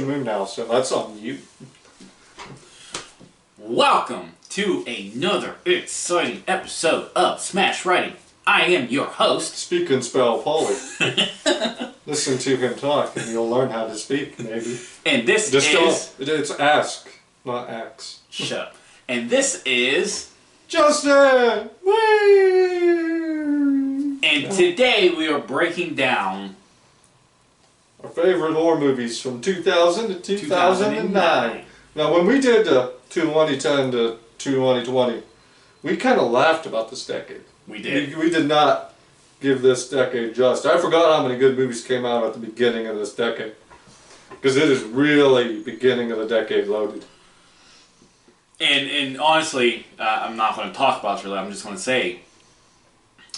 Moon now, so that's on you. Welcome to another exciting episode of Smash Writing. I am your host. Speak and spell Polly. Listen to him talk and you'll learn how to speak, maybe. And this it's ask, not ax. Shut up. And this is... Justin! Whee! And today we are breaking down... our favorite horror movies from 2000 to 2009. Now when we did 2010 to 2020, we kind of laughed about this decade. We did. We did not give this decade just. I forgot how many good movies came out at the beginning of this decade. Because it is really beginning of the decade loaded. And honestly, I'm not going to talk about it really. I'm just going to say,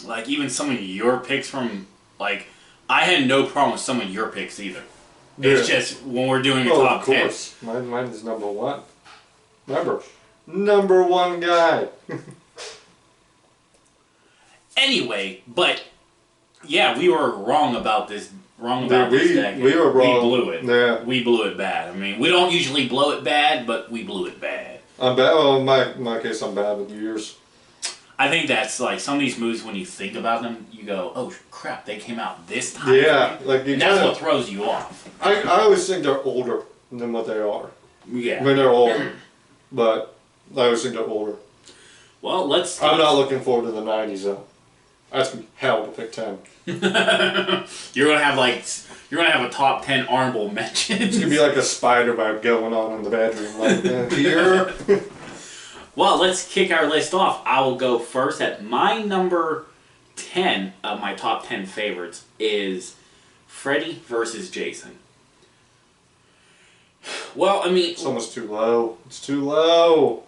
like, even some of your picks from, like, I had no problem with some of your picks either. Yeah. It's just when we're doing a top 10. Of course. Mine is number one. Remember, number one guy. Anyway, but yeah, we were wrong about this. This decade. We were wrong. We blew it. Yeah. We blew it bad. I mean, we don't usually blow it bad, but we blew it bad. I'm bad. Well, in my case, I'm bad with years. I think that's like some of these movies. When you think about them, you go, "Oh crap, they came out this time." Yeah, like and that's what throws you off. I always think they're older than what they are. Yeah. I mean, they're older, but I always think they're older. Well, I'm not looking forward to the '90s though. That's gonna be hell to pick 10. You're gonna have a top 10 honorable mentions. It's gonna be like a spider web going on in the bedroom, like here. Well, let's kick our list off. I will go first. At my number 10 of my top 10 favorites is Freddy vs. Jason. Well, I mean, it's almost too low. It's too low.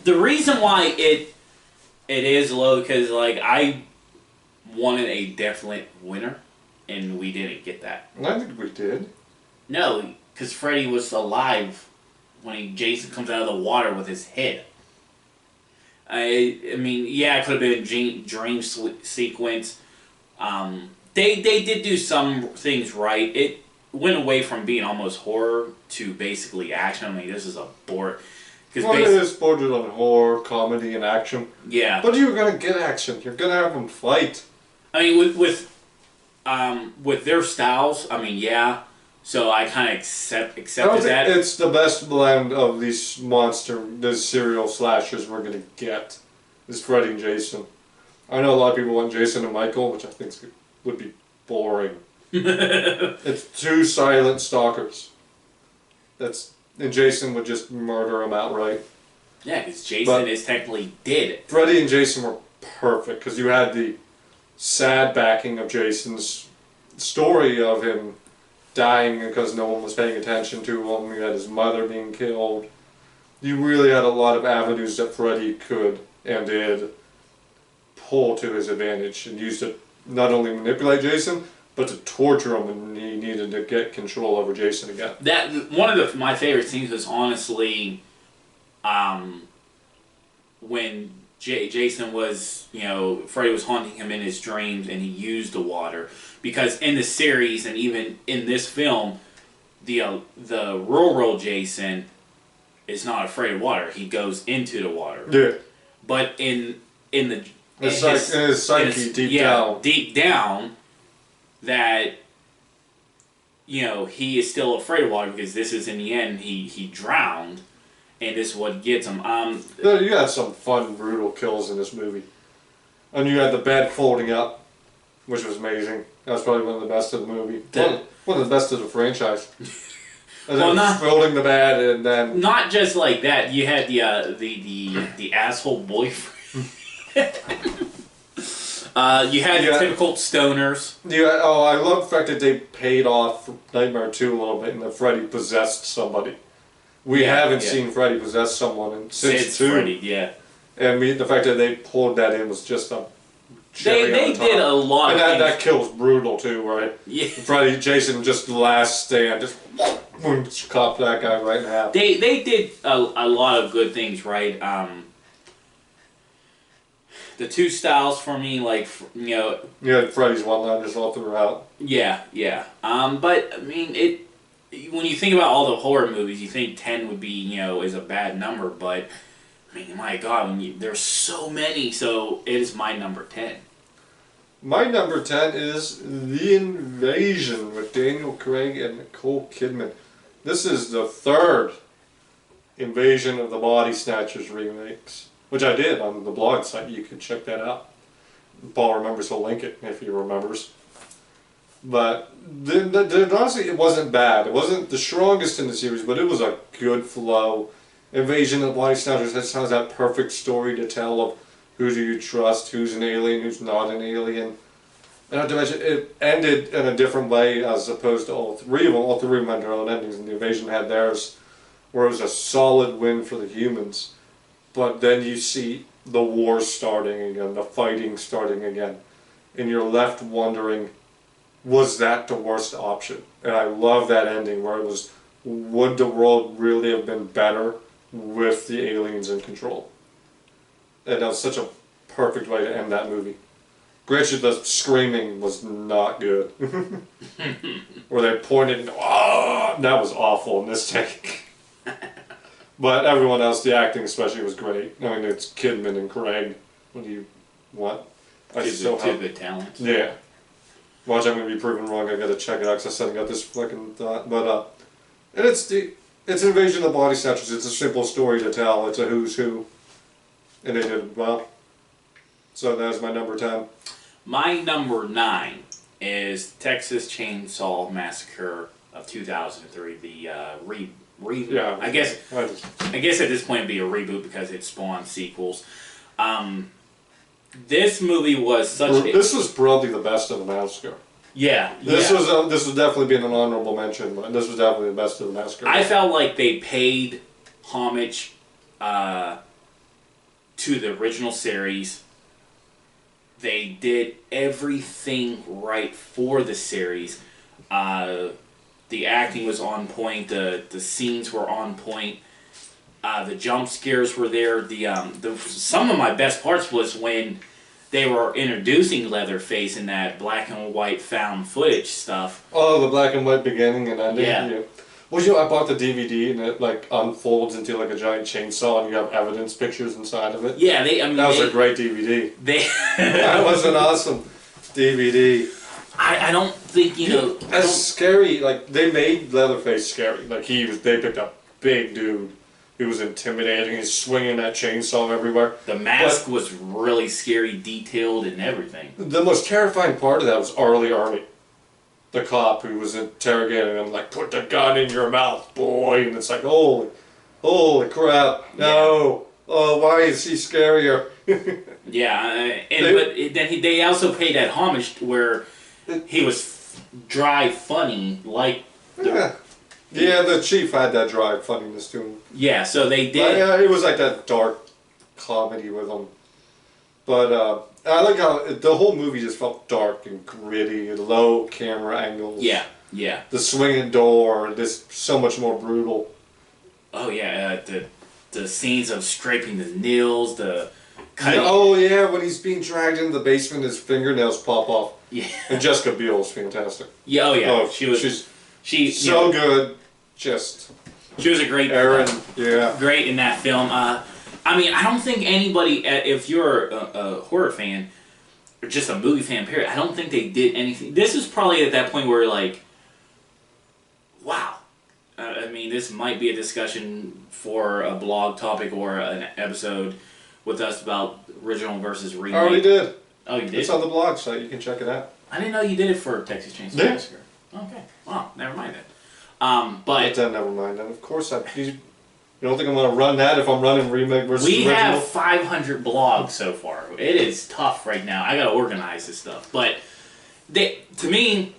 The reason why it is low because like I wanted a definite winner, and we didn't get that. I think we did. No, because Freddy was alive when Jason comes out of the water with his head. I mean, yeah, it could have been a dream sequence. They did do some things right. It went away from being almost horror to basically action. I mean, this is a bore. Well, it is bordered on horror, comedy, and action. Yeah. But you're gonna get action. You're gonna have them fight. I mean, with their styles, I mean, yeah. So I kind of accepted that. It's the best blend of these serial slashers we're gonna get. Is Freddy and Jason. I know a lot of people want Jason and Michael, which I think would be boring. It's two silent stalkers. And Jason would just murder him outright. Yeah, because Jason is technically dead. Freddy and Jason were perfect because you had the sad backing of Jason's story of him dying because no one was paying attention to him. You had his mother being killed. You really had a lot of avenues that Freddy could and did pull to his advantage and used to not only manipulate Jason, but to torture him when he needed to get control over Jason again. That one of my favorite scenes was honestly, when Jason was, Freddy was haunting him in his dreams, and he used the water because in the series and even in this film, the rural Jason is not afraid of water. He goes into the water. Yeah. But in his psyche, deep down. That, he is still afraid of water because this is in the end, he drowned, and this is what gets him. You had some fun, brutal kills in this movie. And you had the bed folding up, which was amazing. That was probably one of the best of the movie. One of the best of the franchise. Folding the bed and then... Not just like that, you had the asshole boyfriend. You had the typical stoners. I love the fact that they paid off Nightmare 2 a little bit and that Freddy possessed somebody. We haven't seen Freddy possess someone since 2. Freddy, yeah. And the fact that they pulled that in was just a cherry They on the top. did a lot of things. That kill was brutal too, right? Yeah. Freddy, Jason, just last stand, just cop that guy right in half. They did a lot of good things, right? The two styles for me, like, You had Freddy's one-liners all throughout. Yeah. But, I mean, when you think about all the horror movies, you think 10 would be, is a bad number, but I mean, my God, there's so many, so it is my number 10. My number 10 is The Invasion with Daniel Craig and Nicole Kidman. This is the third Invasion of the Body Snatchers remakes, which I did on the blog site. You can check that out. Paul remembers, he'll link it if he remembers. But honestly, it wasn't bad. It wasn't the strongest in the series, but it was a good flow. Invasion of the Body Snatchers has that perfect story to tell of who do you trust, who's an alien, who's not an alien. And not to mention, it ended in a different way as opposed to all three of them. All three of them had their own endings, and the Invasion had theirs, where it was a solid win for the humans. But then you see the war starting again, the fighting starting again, and you're left wondering, was that the worst option? And I love that ending where it was, would the world really have been better with the aliens in control? And that was such a perfect way to end that movie. Granted, the screaming was not good. Where they pointed and, oh, that was awful in this take. But everyone else, the acting especially, was great. I mean, it's Kidman and Craig. What do you want? Two good talents. Yeah. Watch, I'm going to be proven wrong. I got to check it out because I said I got this fucking thought. But, and it's Invasion of the Body Snatchers. It's a simple story to tell. It's a who's who. And they did well. So that's my number 10. My number 9 is Texas Chainsaw Massacre of 2003. The reboot. Yeah. I guess at this point it'd be a reboot because it spawned sequels. This movie was This was probably the best of the Massacre. Yeah. This was definitely being an honorable mention, but this was definitely the best of the Massacre. I felt like they paid homage to the original series. They did everything right for the series. The acting was on point. The scenes were on point. The jump scares were there. Some of my best parts was when they were introducing Leatherface in that black and white found footage stuff. Oh, the black and white beginning and ending. Yeah. Well, I bought the DVD and it like unfolds into like a giant chainsaw and you have evidence pictures inside of it. Yeah, that was a great DVD. That was an awesome DVD. I don't think That's scary. Like they made Leatherface scary. Like they picked a big dude. He was intimidating. He's swinging that chainsaw everywhere. The mask was really scary, detailed, and everything. The most terrifying part of that was Arnie, the cop who was interrogating him, like, put the gun in your mouth, boy. And it's like, holy crap, no. Yeah. Oh, why is he scarier? Yeah, but they also paid that homage where he was dry, funny, like... Yeah, the chief had that dry funniness to him. Yeah, so they did. Yeah, it was like that dark comedy with him. But I like how the whole movie just felt dark and gritty, low camera angles. Yeah. The swinging door, just so much more brutal. Oh yeah, the scenes of scraping the nails, the cutting. Oh yeah, when he's being dragged into the basement, his fingernails pop off. Yeah. And Jessica Biel's fantastic. Yeah. Oh yeah. She's so good. She was a great great in that film. I mean, I don't think anybody, if you're a horror fan or just a movie fan, period, I don't think they did anything. This is probably at that point where like, wow. I mean, this might be a discussion for a blog topic or an episode with us about original versus remake. I already did. Oh, you did? It's on the blog site. You can check it out. I didn't know you did it for Texas Chainsaw Massacre. Okay. Well, never mind then. But then never mind. And of course, you don't think I'm going to run that if I'm running remake versus original? We have 500 blogs so far. It is tough right now. I got to organize this stuff. But to me,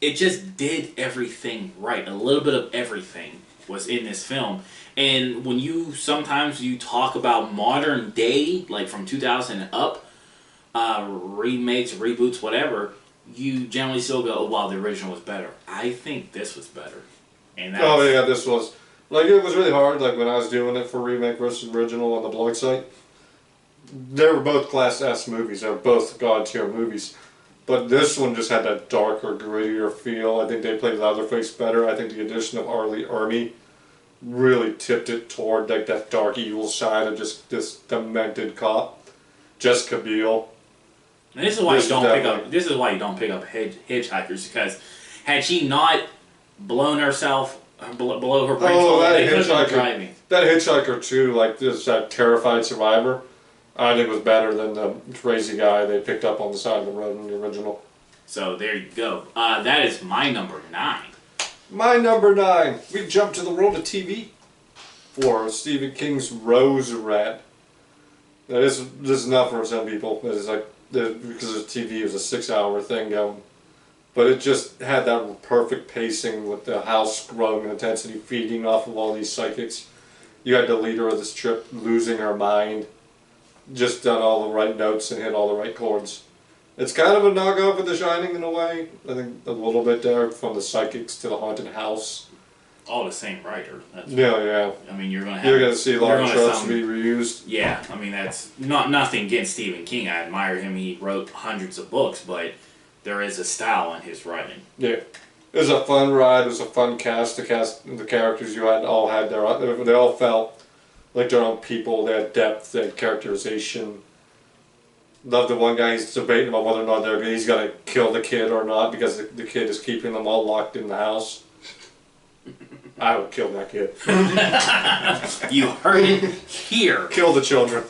it just did everything right. A little bit of everything was in this film. And when sometimes you talk about modern day, like from 2000 and up, remakes, reboots, whatever, you generally still go, oh, wow, the original was better. I think this was better. And this was. Like, it was really hard, like, when I was doing it for remake versus original on the blog site. They were both Class S movies. They were both God-tier movies. But this one just had that darker, grittier feel. I think they played Leatherface better. I think the addition of Arlie Ermey really tipped it toward like that dark evil side of just this demented cop. Jessica Biel. And this is why you don't pick up. This is why you don't pick up Hitchhikers, because had she not blown herself below her brain, they could have been driving. That Hitchhiker too, like this that terrified survivor, I think was better than the crazy guy they picked up on the side of the road in the original. So there you go. That is my number 9. My number 9. We jump to the world of TV for Stephen King's Rose Red. Now, this is not for some people. It's like because the TV is a 6-hour thing going, but it just had that perfect pacing with the house growing in intensity, feeding off of all these psychics. You had the leader of this trip losing her mind, just done all the right notes and hit all the right chords. It's kind of a knockoff of The Shining in a way. I think a little bit there, from the psychics to the haunted house. All the same writer. Yeah. I mean, you're gonna see a lot of tropes be reused. Yeah, I mean that's nothing against Stephen King. I admire him. He wrote hundreds of books, but there is a style in his writing. Yeah, it was a fun ride. It was a fun cast. The characters you all had they all felt like their own people. They had depth. They had characterization. Love the one guy. He's debating about whether or not he's gonna kill the kid or not because the kid is keeping them all locked in the house. I would kill that kid. You heard it here. Kill the children.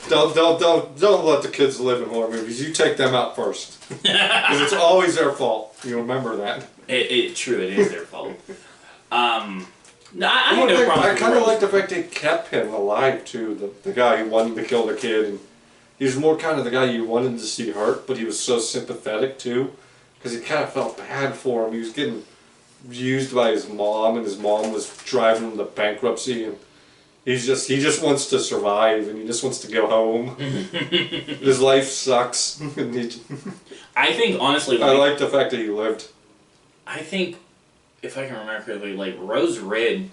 Don't let the kids live in horror movies. You take them out first, because it's always their fault. You remember that. True, it is their fault. I kind of like the fact they kept him alive too. The guy who wanted to kill the kid, and he was more kind of the guy you wanted to see hurt, but he was so sympathetic too, because he kind of felt bad for him. He was getting used by his mom, and his mom was driving him to bankruptcy, and he just wants to survive, and he just wants to go home. His life sucks. I think honestly, I like the fact that he lived. I think, if I can remember correctly, like Rose Red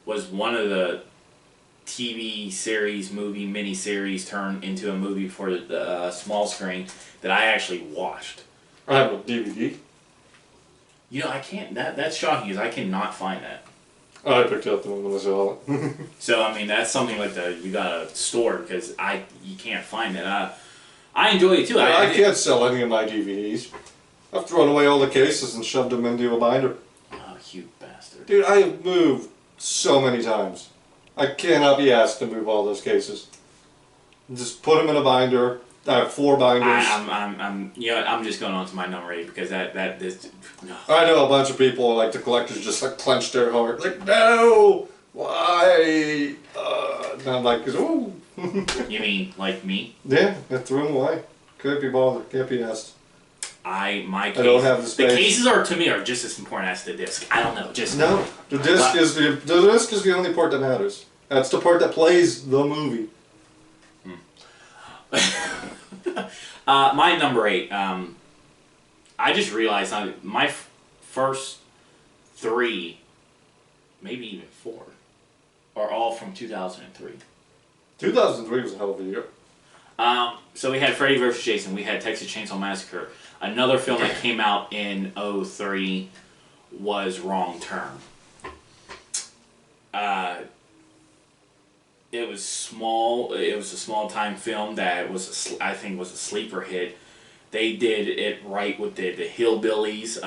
was one of the TV series, miniseries turned into a movie for the small screen that I actually watched. I have a DVD. You know, I can't. That's shocking, because I cannot find that. I picked it up the moment I saw it. So I mean, that's something like you gotta store, because you can't find it. I enjoy it too. I can't sell any of my DVDs. I've thrown away all the cases and shoved them into a binder. Oh, you bastard! Dude, I have moved so many times. I cannot be asked to move all those cases. Just put them in a binder. I have 4 binders. I'm just going on to my number 8, because no. I know a bunch of people, like the collectors, just like clench their heart, like, no, why? And I'm like, ooh. You mean like me? Yeah, I threw them away. Couldn't be bothered. Can't be asked. I don't have the space. The cases to me are just as important as the disc. I don't know. No. The disc is the only part that matters. That's the part that plays the movie. My number 8. I just realized my first 3, maybe even 4, are all from 2003. 2003 was a hell of a year. So we had Freddy vs. Jason. We had Texas Chainsaw Massacre. Another film that came out in 2003 was Wrong Turn. It was small. It was a small time film that I think was a sleeper hit. They did it right with the hillbillies.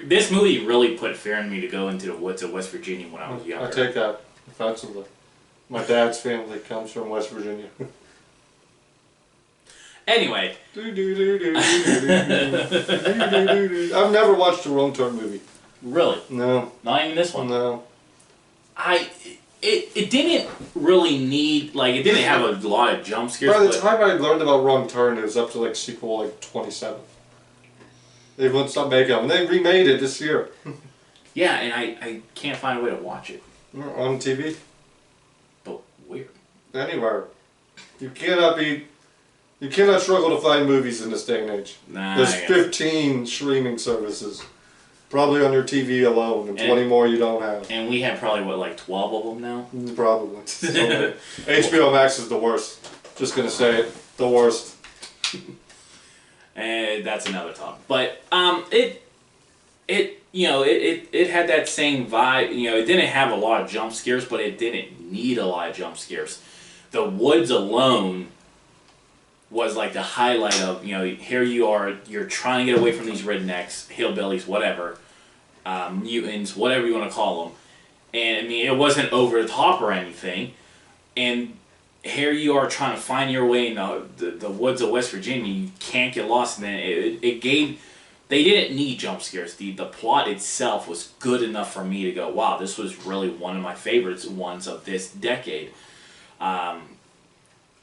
This movie really put fear in me to go into the woods of West Virginia when I was younger. I take that offensively. My dad's family comes from West Virginia. Anyway. I've never watched a Wrong Turn movie. Really? No. Not even this one? No. It didn't really need, it didn't have a lot of jump scares. By the time I learned about Wrong Turn, it was up to sequel 27. They wouldn't stop making them. And they remade it this year. Yeah, and I can't find a way to watch it. On TV? But where? Anywhere. You cannot struggle to find movies in this day and age. Nah, There's 15 streaming services. Probably on your TV alone, and 20 more you don't have. And we have probably, 12 of them now? Probably. So, HBO Max is the worst. Just gonna say it. The worst. And that's another topic. But it had that same vibe. You know, it didn't have a lot of jump scares, but it didn't need a lot of jump scares. The woods alone was like the highlight of, you know, here you are, you're trying to get away from these rednecks, hillbillies, whatever, mutants, whatever you want to call them. And I mean, it wasn't over the top or anything. And here you are trying to find your way in the woods of West Virginia. You can't get lost. And then it gave. They didn't need jump scares. The plot itself was good enough for me to go, wow, this was really one of my favorites ones of this decade.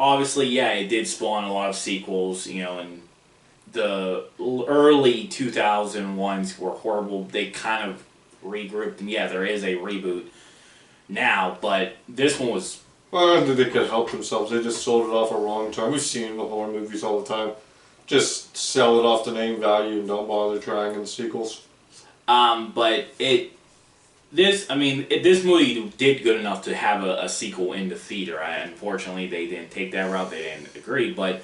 Obviously, yeah, it did spawn a lot of sequels, you know, and the early 2001s were horrible. They kind of regrouped, and yeah, there is a reboot now, but this one was... Well, I don't think they could help themselves. They just sold it off a wrong time. We've seen the horror movies all the time. Just sell it off the name value and don't bother trying in the sequels. But this movie did good enough to have a sequel in the theater. Unfortunately, they didn't take that route. They didn't agree, but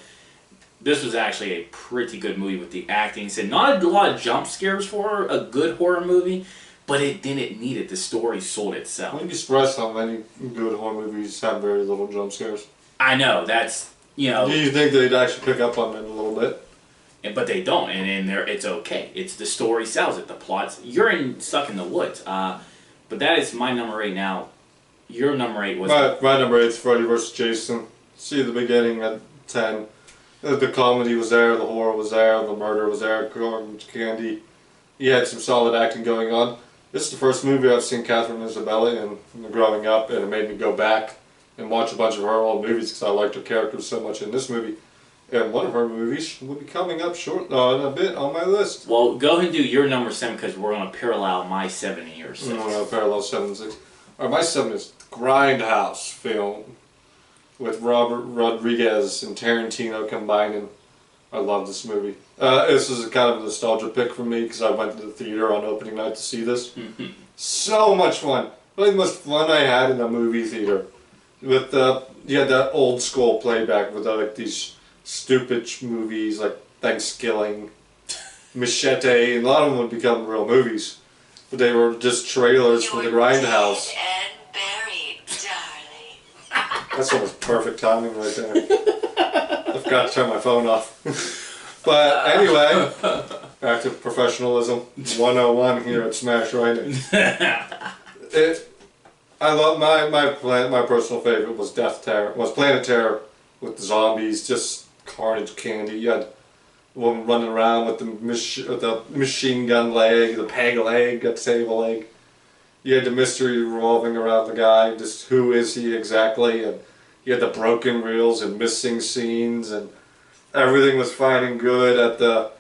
this was actually a pretty good movie with the acting. Said not a lot of jump scares for a good horror movie, but it didn't need it. The story sold itself. You'd be surprised how many good horror movies have very little jump scares. I know, that's, you know... Do you think they'd actually pick up on it a little bit? But they don't, and it's okay. It's the story sells it. The plot's... You're stuck in the woods. But that is my number 8 now. Your number 8 was... My number 8 is Freddy vs. Jason. See the beginning at 10. The comedy was there, the horror was there, the murder was there, candy. He had some solid acting going on. This is the first movie I've seen Catherine Isabella in growing up, and it made me go back and watch a bunch of her old movies because I liked her character so much in this movie. And one of her movies will be coming up short in a bit on my list. Well, go ahead and do your number 7 because we're going to parallel my 7 and yours. I'm going to parallel 7 and 6. Alright, my 7 is Grindhouse film with Robert Rodriguez and Tarantino combining. I love this movie. This is kind of a nostalgia pick for me because I went to the theater on opening night to see this. So much fun. Really the most fun I had in a movie theater. With you had that old school playback with like these stupid movies like Thanksgiving, Machete, and a lot of them would become real movies. But they were just trailers for the Grindhouse. Dead and buried, darling. That's almost perfect timing right there. I forgot to turn my phone off. But anyway, back to professionalism 101 here at Smash Writing. I love my personal favorite was Planet Terror with the zombies, just carnage candy. You had a woman running around with the machine gun leg, the peg leg, got table leg. You had the mystery revolving around the guy, just who is he exactly, and you had the broken reels and missing scenes, and everything was fine and good at the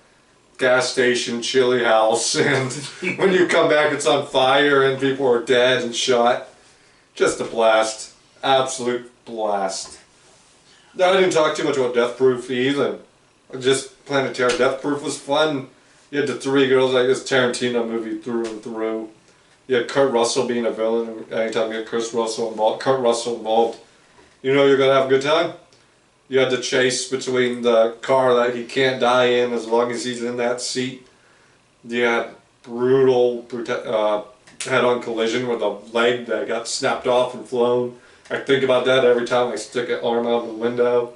gas station chili house, and when you come back it's on fire and people are dead and shot. Just a blast. Absolute blast. Now, I didn't talk too much about Death Proof either. Just Planet Terror. Death Proof was fun. You had the three girls, like this Tarantino movie through and through. You had Kurt Russell being a villain. Anytime you get Kurt Russell involved, you know you're going to have a good time. You had the chase between the car that he can't die in as long as he's in that seat. You had brutal head-on collision with a leg that got snapped off and flown. I think about that every time I stick an arm out the window.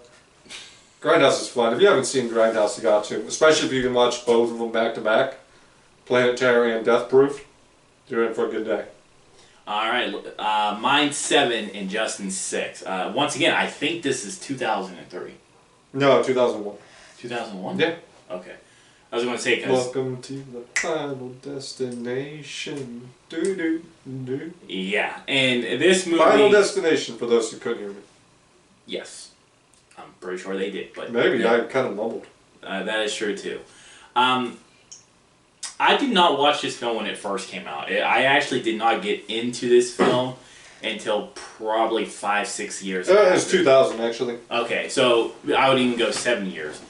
Grindhouse is fun. If you haven't seen Grindhouse, you got to. Especially if you can watch both of them back to back. Planet Terror and Death Proof. You're in for a good day. Alright, mine's 7 and Justin's 6. Once again, I think this is 2003. No, 2001. 2001? Yeah. Okay. I was going to say because... Welcome to the final destination. Do. Yeah, and this movie... Final Destination, for those who couldn't hear me. Yes. I'm pretty sure they did, but... Maybe, yeah. I kind of mumbled. That is true, too. I did not watch this film when it first came out. I actually did not get into this film until probably 5-6 years ago. It was 2000, actually. Okay, so I would even go 7 years.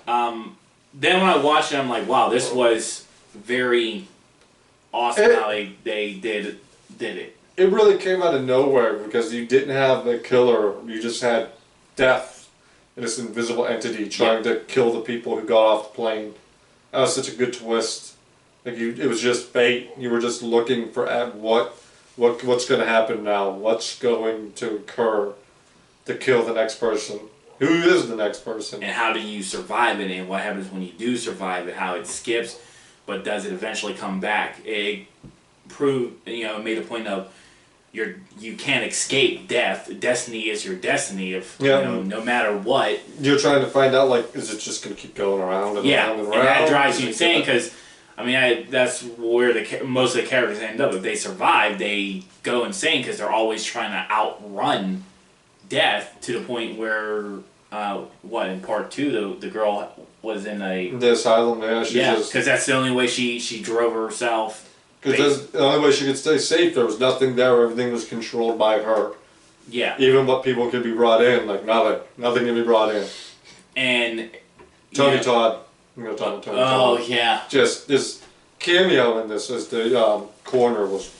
Then when I watched it, I'm like, wow, this was very awesome how they did it. It really came out of nowhere because you didn't have the killer, you just had death. and this invisible entity trying to kill the people who got off the plane. That was such a good twist. Like it was just fate. You were just looking for what's going to happen now. What's going to occur to kill the next person? Who is the next person? And how do you survive it? And what happens when you do survive it? How it skips, but does it eventually come back? It proved, made a point of you can't escape death. Destiny is your destiny. If no matter what, you're trying to find out. Like, is it just going to keep going around and around and around? And that drives you insane because. I mean, that's where most of the characters end up. If they survive, they go insane because they're always trying to outrun death to the point where, in part 2, the girl was in the asylum. Yeah, because that's the only way she drove herself. Because that's the only way she could stay safe. There was nothing there. Everything was controlled by her. Yeah. Even what people could be brought in, like nothing can be brought in. And Tony Todd. Tony Todd. Yeah. Just this cameo in this as the coroner was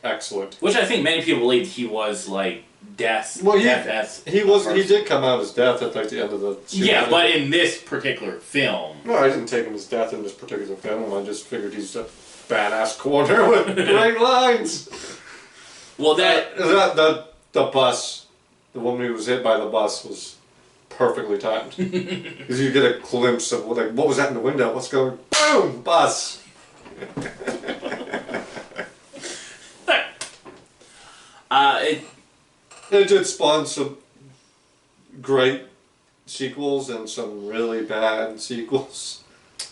excellent. Which I think many people believed he was like death. Well, he did come out as death at like the end of the series. Yeah, but in this particular film. No, I didn't take him as death in this particular film. I just figured he's a badass coroner with great lines. Well, the bus, the woman who was hit by the bus was perfectly timed. Because you get a glimpse of what was that in the window? What's going? Boom! Bus. It did spawn some great sequels and some really bad sequels.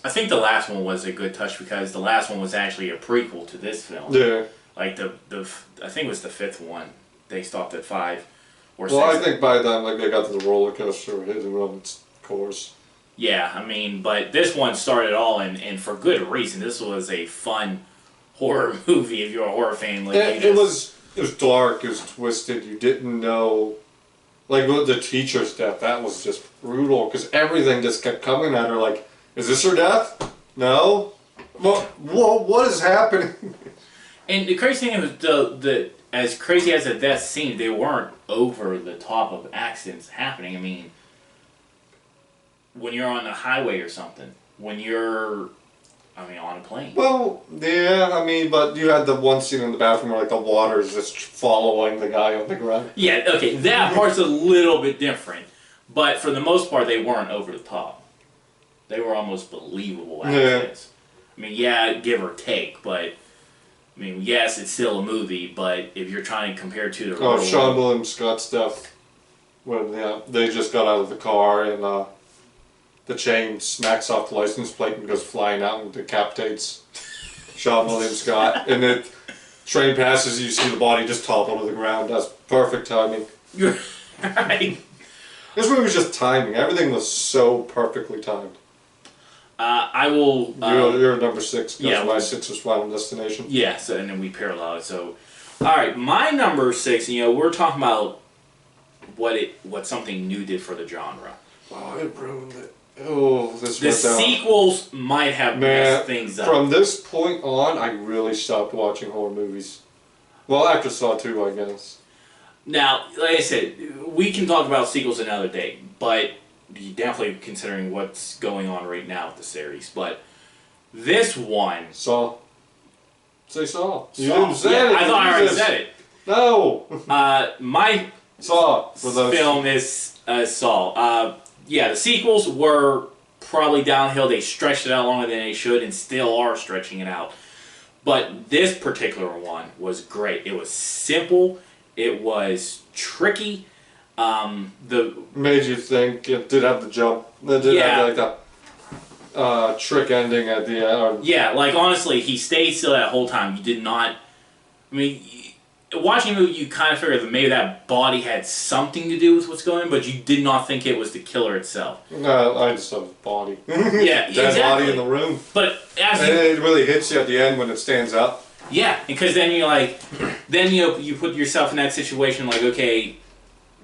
I think the last one was a good touch because the last one was actually a prequel to this film. Yeah. Like I think it was the 5th one. They stopped at 5 or 6. Well, I think by then they got to the roller coaster hitting on its course. Yeah, I mean, but this one started all, and for good reason. This was a fun horror movie if you're a horror fan. Like it was dark, it was twisted. You didn't know, like the teacher's death. That was just brutal because everything just kept coming at her. Like, is this her death? No. Well, what is happening? And the crazy thing was the as crazy as the death seemed, they weren't over the top of accidents happening. I mean, when you're on the highway or something, when you're, on a plane. Well, yeah, but you had the one scene in the bathroom where like the water is just following the guy on the ground. Yeah, okay, that part's a little bit different, but for the most part, they weren't over the top. They were almost believable accidents. Yeah. Give or take, but. Yes, it's still a movie, but if you're trying to compare to the Sean William Scott stuff, when they just got out of the car and the chain smacks off the license plate and goes flying out and decapitates Sean William Scott, and the train passes, you see the body just topple to the ground. That's perfect timing. You're right. This movie was just timing. Everything was so perfectly timed. I will. You're number 6. Because my 6 was Final Destination. Yeah, so and then we parallel it. So, all right, my number 6. We're talking about what something new did for the genre. Oh, it ruined it. Oh, this. The sequels might have messed things up. From this point on, I really stopped watching horror movies. Well, after Saw 2, I guess. Now, like I said, we can talk about sequels another day, but. Definitely considering what's going on right now with the series, but this one... Saw. Say Saw. You didn't say it. I thought I already said it. No. My Saw film is Saw. The sequels were probably downhill. They stretched it out longer than they should and still are stretching it out. But this particular one was great. It was simple. It was tricky. Made you think. It did have the jump. It did have the trick ending at the end. Honestly, he stayed still that whole time. You did not. Watching the movie, you kind of figured that maybe that body had something to do with what's going on, but you did not think it was the killer itself. No, I just saw the body. Yeah, dead body in the room. But it really hits you at the end when it stands up. Yeah, because then you're like, you put yourself in that situation like, okay.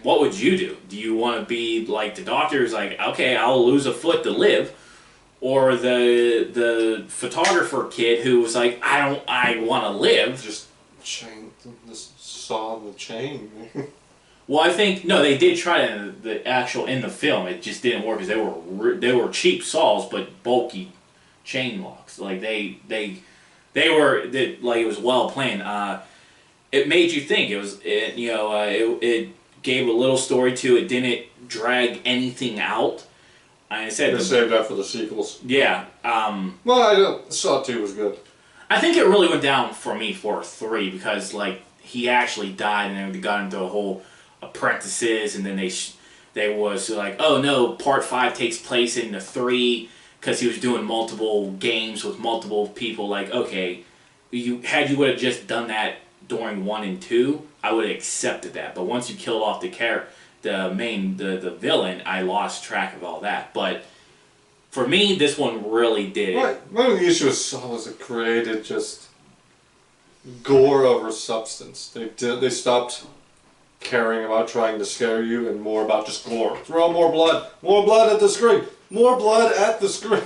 What would you do? Do you want to be like the doctor's like, okay, I'll lose a foot to live? Or the photographer kid who was like, I want to live. Just saw the chain. Well, I think no, they did try it in the film. It just didn't work because they were cheap saws but bulky chain locks. Like like it was well planned. It made you think. It gave a little story to it. Didn't drag anything out. I said They saved that for the sequels. yeah. Well, Saw 2 was good. I think it really went down for me for 3 because like he actually died and then they got into a whole apprentices and then they was like, oh no, part 5 takes place in the 3 because he was doing multiple games with multiple people. Like, okay, you would have just done that during 1 and 2, I would have accepted that. But once you killed off the villain, I lost track of all that. But for me, this one really did. Right. One of the issues with Saw was it created just gore over substance. They stopped caring about trying to scare you and more about just gore. Throw more blood at the screen, more blood at the screen.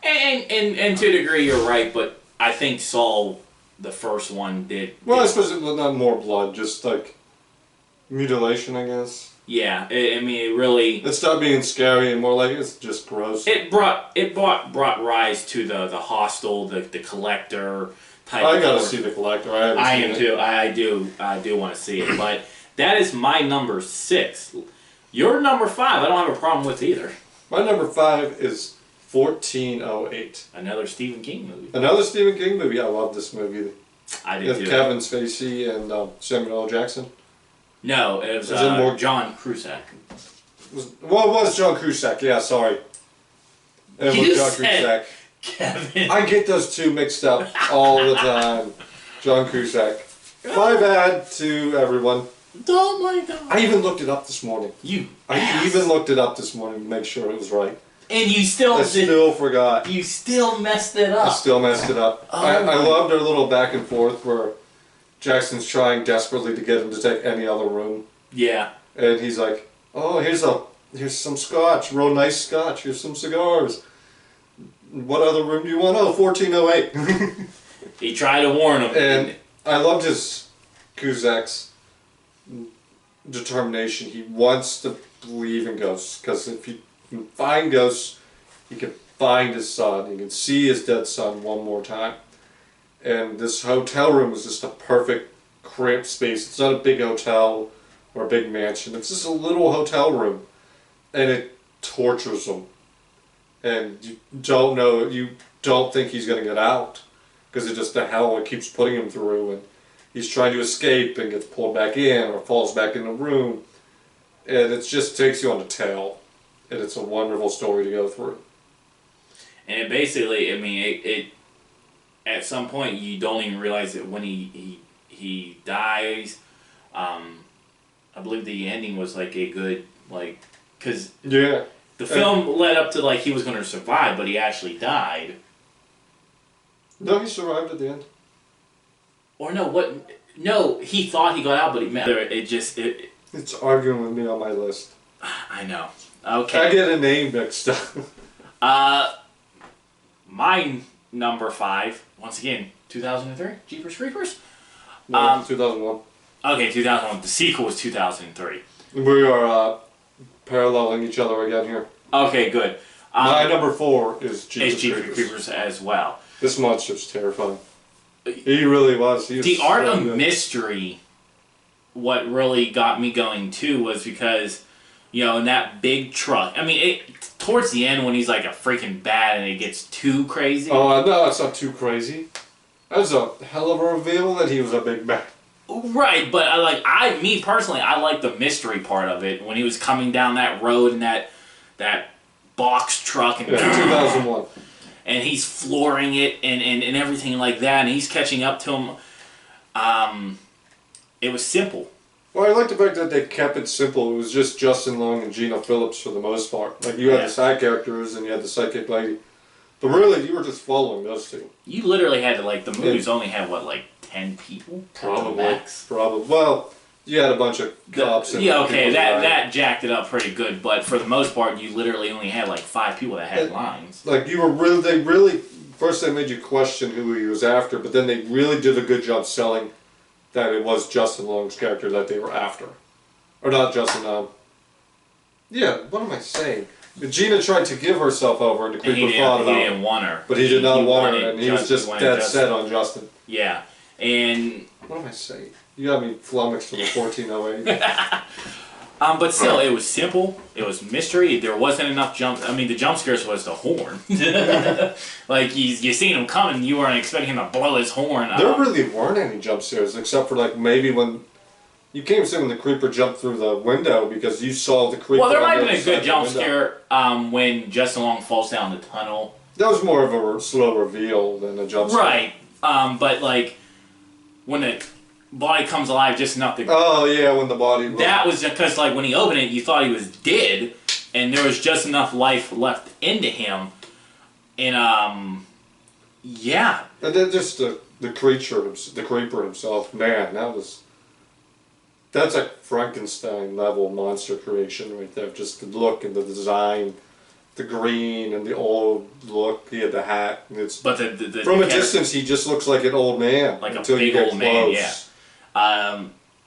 And to a degree, you're right. But I think Saw, the first one, did. Well, I suppose it was not more blood, just like mutilation, I guess. Yeah, I mean, it really. It stopped being scary and more like it's just gross. It brought rise to the hostel, the collector type. I gotta see the collector. I am too. I do want to see it. But that is my number 6. Your number 5, I don't have a problem with either. My number 5 is 1408. Another Stephen King movie. Another Stephen King movie. I love this movie. I did too. Kevin Spacey and Samuel L. Jackson. No, it was John Cusack. It was John Cusack. Yeah, sorry. It was John Cusack. Kevin. I get those two mixed up all the time. John Cusack. My bad to everyone. Oh my god. I even looked it up this morning. I even looked it up this morning to make sure it was right. And you still still forgot. You still messed it up. I still messed it up. Oh I loved our little back and forth where Jackson's trying desperately to get him to take any other room. Yeah. And he's like, oh, here's some scotch, real nice scotch. Here's some cigars. What other room do you want? Oh, 1408. He tried to warn him. And I loved his Cusack's determination. He wants to believe in ghosts because if he can find ghosts, he can find his son. He can see his dead son one more time. And this hotel room was just a perfect cramped space. It's not a big hotel or a big mansion. It's just a little hotel room. And it tortures him. And you don't think he's going to get out. Because it's just the hell it keeps putting him through. And he's trying to escape and gets pulled back in or falls back in the room. And it just takes you on a tail. And it's a wonderful story to go through. And it basically, I mean, it at some point you don't even realize that when he dies. I believe the ending was like a good, like, because yeah, the film led up to like he was going to survive, but he actually died. No, he survived at the end. Or no, what? No, he thought he got out, but he met. It's arguing with me on my list. I know. Okay. I get a name mixed up. My number 5, once again, 2003, Jeepers Creepers. No, 2001. Okay, 2001. The sequel was 2003. We are paralleling each other again here. Okay, good. My number 4 is Jeepers Creepers as well. This monster's terrifying. He really was. The art of mystery, what really got me going too was because, in that big truck. I mean, towards the end when he's like a freaking bat and it gets too crazy. Oh, no, it's not too crazy. That was a hell of a reveal that he was a big bat. Right, but me personally, I like the mystery part of it when he was coming down that road in that box truck and 2001. And he's flooring it and everything like that, and he's catching up to him. It was simple. Well, I like the fact that they kept it simple. It was just Justin Long and Gina Phillips for the most part. Like, you had the side characters and you had the psychic lady. But really, you were just following those two. You literally had to, the movies only had, 10 people? Probably. Well, you had a bunch of cops. That jacked it up pretty good. But for the most part, you literally only had, 5 people that had lines. First they made you question who he was after, but then they really did a good job selling that it was Justin Long's character that they were after. Or not Justin, yeah, what am I saying? Gina tried to give herself over and the And creeper fought he about didn't want her. But he did not want her, wanted and he was just wanted dead Justin. set on Justin. Yeah. And What am I saying? You got me flummoxed from the 1408. but still, it was simple. It was mystery. There wasn't enough jump. I mean, the jump scares was the horn. Like you seen him coming, you weren't expecting him to blow his horn. There really weren't any jump scares, except for like maybe when you came to see when the creeper jumped through the window because you saw the creeper. Well, there might on have the been a other good side jump of the window. scare when Justin Long falls down the tunnel. That was more of a slow reveal than a jump scare. Right. But like when the body comes alive just enough to... Oh yeah, when the body. That was because like when he opened it, you thought he was dead, and there was just enough life left into him, and yeah. And then just the creeper himself. Man, that's a Frankenstein level monster creation right there. Just the look and the design, the green and the old look. He had the hat. And it's But from a distance, he just looks like an old man. Like a until you big get old man, close. yeah.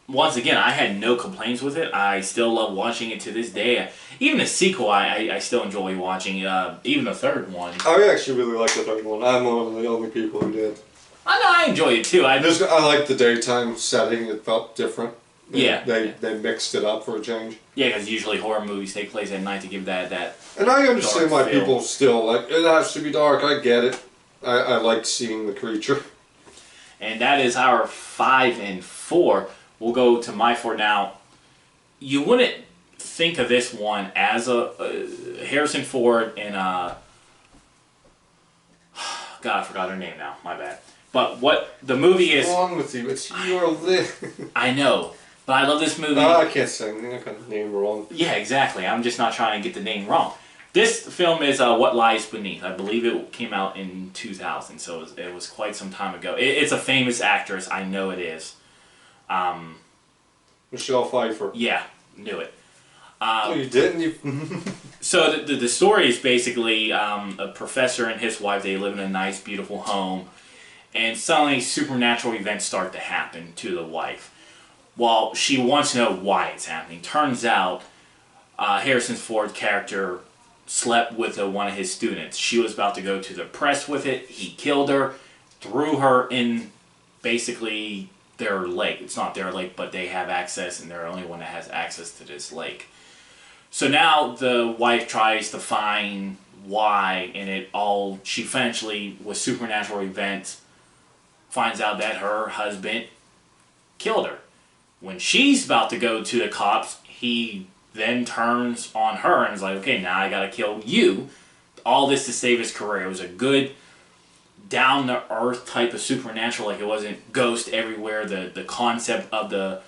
Once again, I had no complaints with it. I still love watching it to this day. Even the sequel, I still enjoy watching. Even the third one. I actually really like the third one. I'm one of the only people who did. I know, I enjoy it too. I like the daytime setting. It felt different. Yeah. They mixed it up for a change. Yeah, because usually horror movies take place at night to give that And I understand why dark feel. people still like it has to be dark. I get it. I like seeing the creature. And that is our 5 and 4. We'll go to my 4 now. You wouldn't think of this one as a Harrison Ford and God, I forgot her name now. My bad. But what the movie is... What's wrong with you? It's your lid. I know, but I love this movie. I can't say. I'm not gonna name wrong. Yeah, exactly. I'm just not trying to get the name wrong. This film is What Lies Beneath. I believe it came out in 2000, so it was quite some time ago. It's a famous actress. I know it is. Michelle Pfeiffer. Yeah, knew it. Oh, you didn't? You... So the story is basically a professor and his wife. They live in a nice, beautiful home. And suddenly supernatural events start to happen to the wife. Well, she wants to know why it's happening. Turns out Harrison Ford's character slept with one of his students. She was about to go to the press with it. He killed her, threw her in basically their lake. It's not their lake, but they have access, and they're the only one that has access to this lake. So now the wife tries to find why, and she eventually, with supernatural events, finds out that her husband killed her. When she's about to go to the cops, he then turns on her and is like, okay, now I gotta kill you. All this to save his career. It was a good down-to-earth type of supernatural, like it wasn't ghost everywhere. The concept of the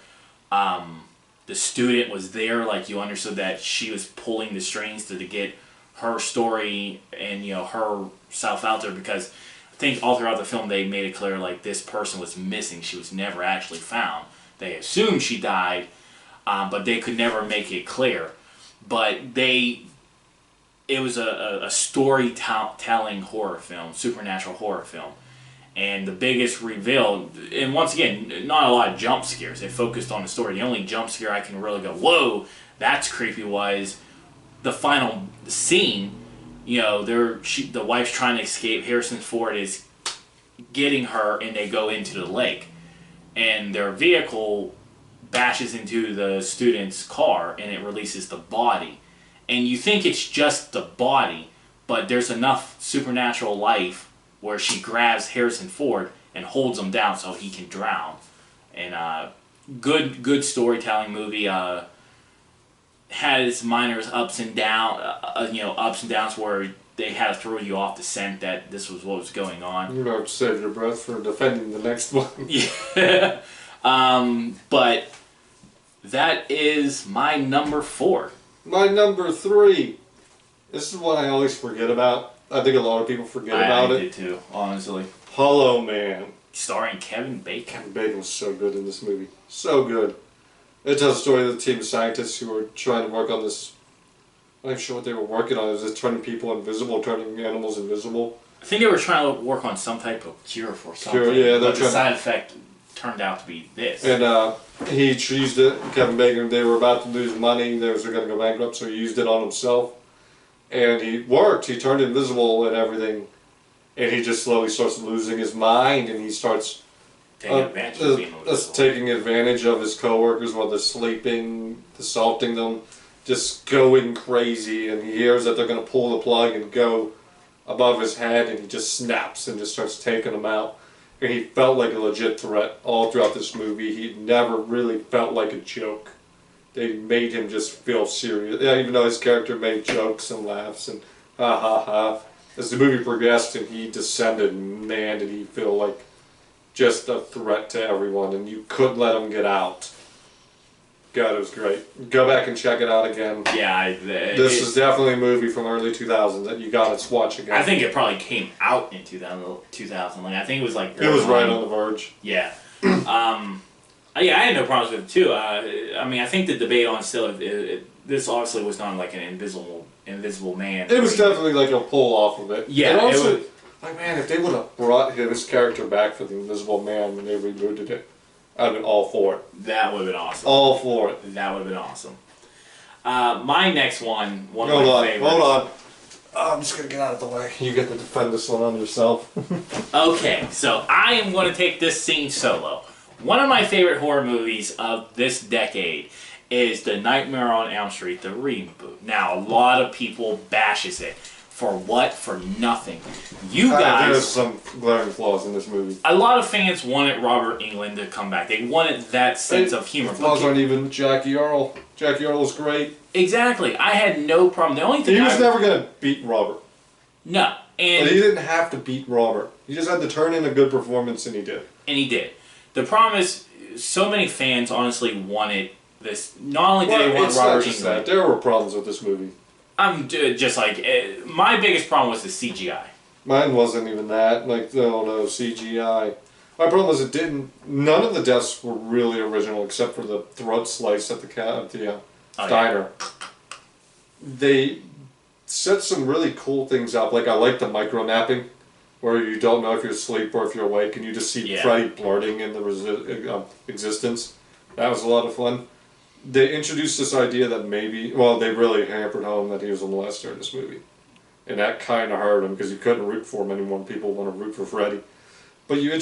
student was there, like you understood that she was pulling the strings to get her story and herself out there, because I think all throughout the film they made it clear like this person was missing. She was never actually found. They assumed she died, but they could never make it clear. But it was a storytelling horror film, supernatural horror film. And the biggest reveal, and once again, not a lot of jump scares. They focused on the story. The only jump scare I can really go, whoa, that's creepy, was the final scene. The wife's trying to escape. Harrison Ford is getting her, and they go into the lake. And their vehicle bashes into the student's car, and it releases the body. And you think it's just the body, but there's enough supernatural life where she grabs Harrison Ford and holds him down so he can drown. And good storytelling movie. Had its minor ups and downs where they had to throw you off the scent that this was what was going on. You're going to save your breath for defending the next one. Yeah. But that is my number 4. My number 3. This is one I always forget about. I think a lot of people forget about it. I did too, honestly. Hollow Man. Starring Kevin Bacon. Kevin Bacon was so good in this movie. So good. It tells the story of the team of scientists who were trying to work on this. I'm not sure what they were working on. Is it turning people invisible, turning animals invisible? I think they were trying to work on some type of cure for something. Yeah, but the side effect turned out to be this. And he used it. Kevin Bacon. They were about to lose money. They were going to go bankrupt, so he used it on himself. And he worked. He turned invisible and everything. And he just slowly starts losing his mind, and he starts taking advantage of being invisible. taking advantage of his coworkers while they're sleeping, assaulting them, just going crazy. And he hears that they're going to pull the plug and go above his head, and he just snaps and just starts taking them out. And he felt like a legit threat all throughout this movie. He never really felt like a joke. They made him just feel serious. Yeah, even though his character made jokes and laughs and ha ha ha. As the movie progressed and he descended, man, did he feel like just a threat to everyone, and you couldn't let him get out. God, it was great. Go back and check it out again. Yeah, this is definitely a movie from early 2000s that you got to watch again. I think it probably came out in 2000. Like, I think it was like... It was right on the verge. Yeah. Yeah, I had no problems with it too. I mean, I think the debate on still... this obviously was not like an invisible man. It was definitely like a pull off of it. Yeah, and also, it was... Like, man, if they would have brought his character back for the Invisible Man when they rebooted it, I'd have been all for it. That would have been awesome. All for it. That would have been awesome. My next one of my favorites. Hold on. Oh, I'm just going to get out of the way. You get to defend this one on yourself. Okay, so I am going to take this scene solo. One of my favorite horror movies of this decade is The Nightmare on Elm Street, the reboot. Now, a lot of people bashes it. For what? For nothing. You guys... There's some glaring flaws in this movie. A lot of fans wanted Robert Englund to come back. They wanted that sense of humor. The flaws aren't even Jackie Earle. Jackie Earle's great. Exactly. I had no problem. The only thing he was never going to beat Robert. No. And but he didn't have to beat Robert. He just had to turn in a good performance, and he did. And he did. The problem is, so many fans honestly wanted this. Not only did they want Robert Englund. There were problems with this movie. I'm just like, my biggest problem was the CGI. Mine wasn't even that. Like, oh no, CGI. My problem was it didn't. None of the deaths were really original except for the throat slice at the diner. Yeah. They set some really cool things up. Like, I like the micro napping, where you don't know if you're asleep or if you're awake, and you just see Freddy blurting in the existence. That was a lot of fun. They introduced this idea that maybe, well, they really hampered home that he was a molester in this movie. And that kind of hurt him because you couldn't root for him anymore. People want to root for Freddy. But you